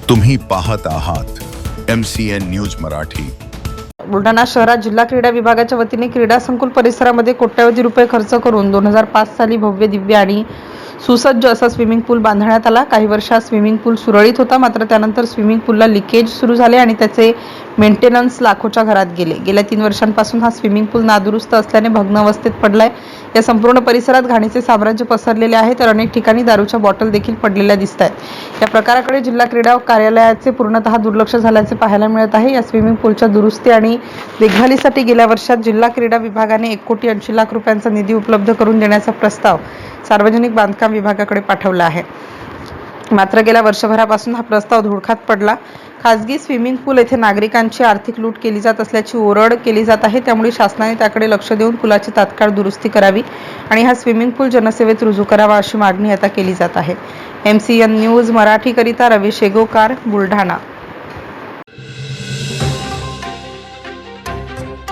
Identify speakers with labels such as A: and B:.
A: तुम्ही पाहत आहात MCN न्यूज मराठी।
B: बुलढाणा शहरात जिल्हा क्रीडा विभागाच्या वतीने क्रीडा संकुल परिसरामध्ये कोट्यवधी रुपये खर्च करून 2005 साली भव्य दिव्य आणि सुसज्ज असा स्विमिंग पूल बांधण्यात आला। काही वर्षात स्विमिंग पूल सुरळीत होता, मात्र त्यानंतर स्विमिंग पूलला लिकेज सुरू झाले आणि त्याचे मेंटेनन्स लाखोच्या घरात गेले। गेल्या 3 वर्षांपासून हा स्विमिंग पूल नादुरुस्त असल्याने भग्न अवस्थेत पडलाय। या संपूर्ण परिसरात घाणीचे साम्राज्य पसरलेले आहे, तर अनेक ठिकाणी दारूच्या बॉटल देखील पडलेल्या दिसत आहेत। या प्रकाराकडे जिल्हा क्रीडा कार्यालयाचे पूर्णतः दुर्लक्ष झाल्याचे पाहायला मिळत आहे। या स्विमिंग पूलच्या दुरुस्ती आणि देखभालीसाठी गेल्या वर्षात जिल्हा क्रीडा विभागाने 1,80,00,000 रुपयांचा निधी उपलब्ध करून देण्याचा प्रस्ताव सार्वजनिक बांधकाम विभागाकडे पाठवला आहे, मात्र गेल्या वर्षभरापासून हा प्रस्ताव धुळखात पडला। खासगी स्विमिंग पूल येथे नागरिकांची आर्थिक लूट केली जात असल्याची ओरड केली जात आहे, त्यामुळे शासनाने त्याकडे लक्ष देऊन पुलाची तात्काळ दुरुस्ती करावी आणि हा स्विमिंग पूल जनसेवेत रुजू करावा अशी मागणी आता केली जात आहे। MCN न्यूज मराठी करिता रवी शेगोकार, बुलढाणा।